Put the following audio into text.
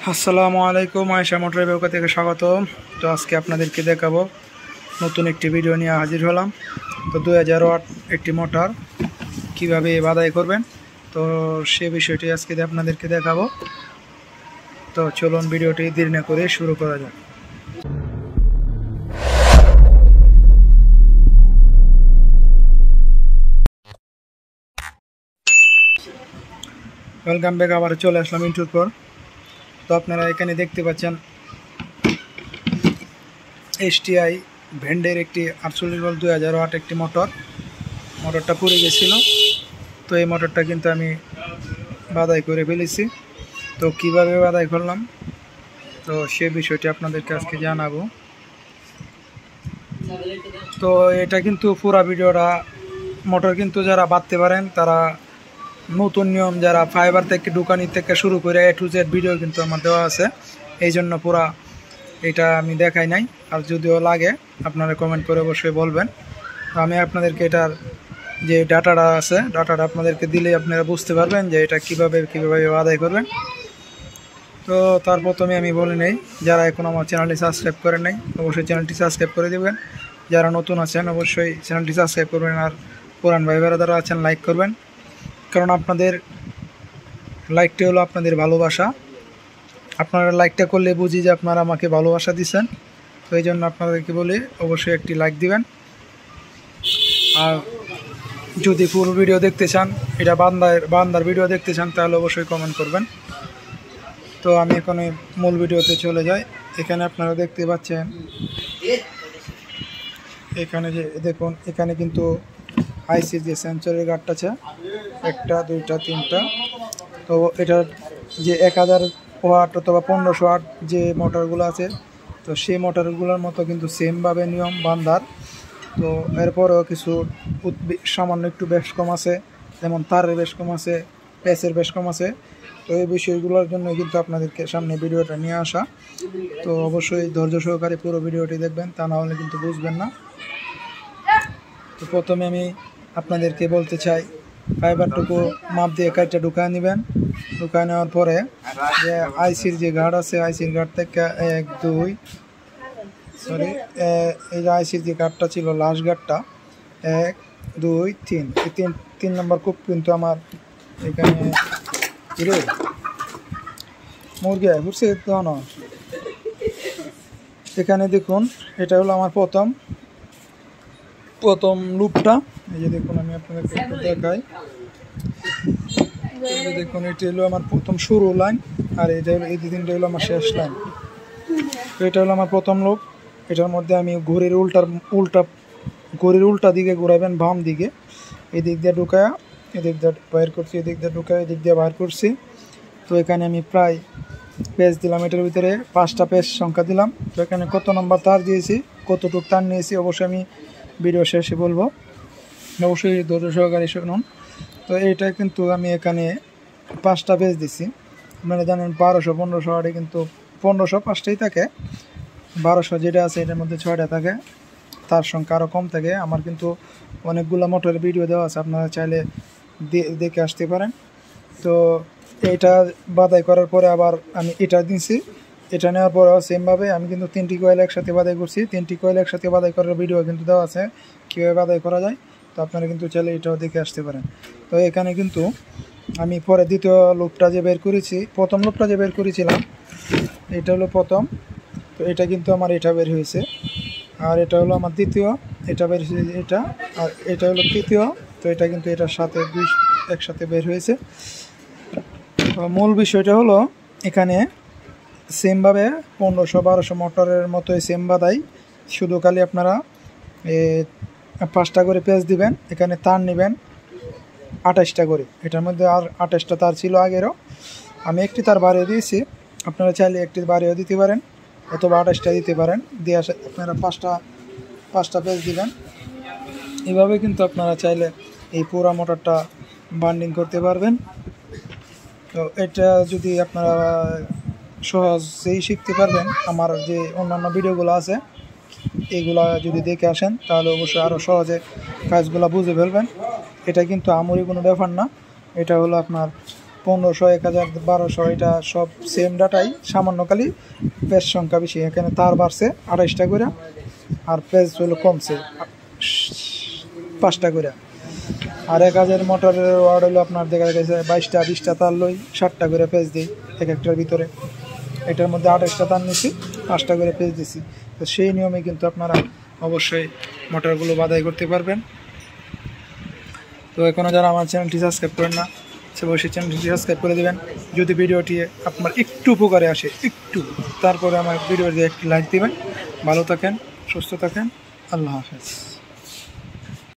আসসালামু আলাইকুম, আয়েশা মোটর ব্যবসা থেকে স্বাগত। তো আজকে আপনাদেরকে দেখাবো নতুন একটি ভিডিও নিয়ে হাজির হলাম। তো 2000 ওয়াট একটি মোটর কিভাবে বাদাই করবেন, তো সে বিষয়টি আজকে আপনাদেরকে দেখাবো। তো চলুন ভিডিওটি দেরি না করে শুরু করা যাক। ওয়েলকাম ব্যাক, আবার চলে আসলাম ইন্টুর পর। তো আপনারা এখানে দেখতে পাচ্ছেন STI ভেন্ডের একটি 48 ভোল্ট 2000 ওয়াট একটি মোটরটা পুড়ে গেছিলো। তো এই মোটরটা কিন্তু আমি বাদাই করে ফেলেছি। তো কিভাবে বাদাই করলাম, তো সে বিষয়টি আপনাদেরকে আজকে জানাবো। তো এটা কিন্তু পুরা ভিডিওটা মোটর কিন্তু যারা বাঁধতে পারেন তারা নতুন নিয়ম, যারা ফাইবার থেকে দোকানি থেকে শুরু করে A to Z ভিডিও কিন্তু আমার দেওয়া আছে, এই জন্য পুরা এটা আমি দেখাই নাই। আর যদিও লাগে আপনারা কমেন্ট করে অবশ্যই বলবেন। আমি আপনাদেরকে এটার যে ডাটাটা আছে, ডাটাটা আপনাদেরকে দিলেই আপনারা বুঝতে পারবেন যে এটা কীভাবে আদায় করবেন। তো তার প্রথমে আমি বলে নেই, যারা এখন আমার চ্যানেলটি সাবস্ক্রাইব করেন নাই অবশ্যই চ্যানেলটি সাবস্ক্রাইব করে দেবেন। যারা নতুন আছেন অবশ্যই চ্যানেলটি সাবস্ক্রাইব করবেন, আর পুরান ভাই বোনেরা যারা আছেন লাইক করবেন, কারণ আপনাদের লাইকটা হলো আপনাদের ভালোবাসা। আপনারা লাইকটা করলে বুঝি যে আপনারা আমাকে ভালোবাসা দিচ্ছেন। তো এই জন্য আপনাদেরকে বলি অবশ্যই একটি লাইক দিবেন। আর যদি পুরো ভিডিও দেখতে চান, এটা বান্দার ভিডিও দেখতে চান, তাহলে অবশ্যই কমেন্ট করবেন। তো আমি এখন মূল ভিডিওতে চলে যাই। এখানে আপনারা দেখতে পাচ্ছেন, এখানে যে দেখুন, এখানে কিন্তু আইসির যে সেন্সরের গার্ড আছে, 1টা 2টা 3টা। তো এটার যে 1000 ওয়াট অথবা 1500 ওয়াট যে মোটরগুলো আছে, তো সেই মোটরগুলোর মতো কিন্তু সেমভাবে নিয়ম বান্ধার। তো এরপরেও কিছু সামান্য একটু বেশ কম আছে, যেমন তারের বেশ কম আছে, প্যাচের বেশ কম আছে। তো এই বিষয়গুলোর জন্য কিন্তু আপনাদেরকে সামনে ভিডিওটা নিয়ে আসা। তো অবশ্যই ধৈর্য সহকারে পুরো ভিডিওটি দেখবেন, তা না হলে কিন্তু বুঝবেন না। তো প্রথমে আমি আপনাদেরকে বলতে চাই, ফাইবারটুকু মাপ দিয়ে কাটটা ঢুকায় নেবেন। ঢুকায় নেওয়ার পরে যে আইসির যে গার্ড আছে, আইসির গার্ড থেকে এই যে আইসির যে গার্ডটা ছিল, লাস্ট গার্ডটা 1 2 3, এই 3 নম্বর কূপ কিন্তু আমার এখানে মুরগি ঘুরছে। এখানে দেখুন, এটা হলো আমার প্রথম লুপটা। এই যে দেখুন, আমি আপনাদেরকে একটু দেখাই। দেখুন, এটা হলো আমার প্রথম শুরু লাইন, আর এটা হলো এই 2-3টা হলো আমার শেষ লাইন। তো এটা হলো আমার প্রথম লুপ। এটার মধ্যে আমি ঘড়ির উল্টা দিকে ঘুরাবেন, বাম দিকে। এদিক দিয়ে ঢুকায়া এদিক দিয়ে বাইর করছি, এদিক দিয়ে ঢুকায় এদিক দিয়ে বাইর করছি। তো এখানে আমি প্রায় পেজ দিলাম, এটার ভিতরে 5টা পেজ সংখ্যা দিলাম। তো এখানে কত নম্বর তার দিয়েছি, কতটুক টান নিয়েছি, অবশ্যই আমি ভিডিও শেষে বলবো, অবশ্যই ধৈর্য সহকারে শুনুন। তো এইটা কিন্তু আমি এখানে 5টা পেজ দিছি। আপনারা জানেন 1200 1500 ওয়াটে কিন্তু 1500 5টাই থাকে, 1200 যেটা আছে এটার মধ্যে 6টা থাকে, তার সংখ্যা আরও কম থাকে। আমার কিন্তু অনেকগুলো মোটরের ভিডিও দেওয়া আছে, আপনারা চাইলে দেখে আসতে পারেন। তো এইটা বাদাই করার পরে আবার আমি এটা দিয়েছি। এটা নেওয়ার পরেও সেমভাবে আমি কিন্তু 3টি কয়েল একসাথে বাদাই করছি। 3টি কয়েল একসাথে বাদাই করার ভিডিও কিন্তু দেওয়া আছে, কীভাবে বাদাই করা যায়। তো আপনারা কিন্তু চাইলে এটাও দেখে আসতে পারেন। তো এখানে কিন্তু আমি পরে দ্বিতীয় লুপটা যে বের করেছি, প্রথম লুপটা যে বের করেছিলাম, এটা হলো প্রথম। তো এটা কিন্তু আমার এটা বের হয়েছে, আর এটা হলো আমার দ্বিতীয়, এটা বের হয়েছে এটা, আর এটা হলো তৃতীয়। তো এটা কিন্তু এটার সাথে একসাথে বের হয়েছে। তো মূল বিষয়টা হলো, এখানে সেমভাবে 1500 1200 মোটরের মতোই সেম বাদাই, শুধু খালি আপনারা 5টা করে পেজ দিবেন। এখানে তার নেবেন 28টা করে, এটার মধ্যে আর 28টা তার ছিল আগেরও, আমি একটি তার বাড়িয়ে দিয়েছি। আপনারা চাইলে একটি বাড়িয়েও দিতে পারেন, অথবা 28টা দিতে পারেন। দিয়ে আপনারা 5টা পেজ দিবেন। এভাবে কিন্তু আপনারা চাইলে এই পুরো মোটরটা বান্ডিং করতে পারবেন। তো এটা যদি আপনারা সহজেই শিখতে পারবেন, আমার যে অন্যান্য ভিডিওগুলো আছে এগুলা যদি দেখে আসেন, তাহলে অবশ্যই আরও সহজে কাজগুলো বুঝে ফেলবেন। এটা কিন্তু আমরি কোনো ব্যাপার না, এটা হলো আপনার 1500, 1000, 1200 এটা সব সেম ডাটাই, সামান্য খালি পেজ সংখ্যা বেশি। এখানে তার বাড়ছে 28টা করে, আর পেজ হলো কমছে 5টা করে। আর 1000 মোটরের ওয়ার্ড হলো আপনার দেখা গেছে 22টা 20টা তার লই 60টা করে পেজ দিই এক একটার ভিতরে। এটার মধ্যে 28টা তার নিছি, 5টা করে পেজ দিছি। তো সেই নিয়মে কিন্তু আপনারা অবশ্যই মোটরগুলো বাছাই করতে পারবেন। তো এখনও যারা আমার চ্যানেলটি সাবস্ক্রাইব করেন না, সে অবশ্যই চ্যানেলটি সাবস্ক্রাইব করে দেবেন। যদি ভিডিওটি আপনার একটু উপকারে আসে, একটু, তারপরে আমার ভিডিওতে একটি লাইক দিবেন। ভালো থাকেন, সুস্থ থাকেন, আল্লাহ হাফেজ।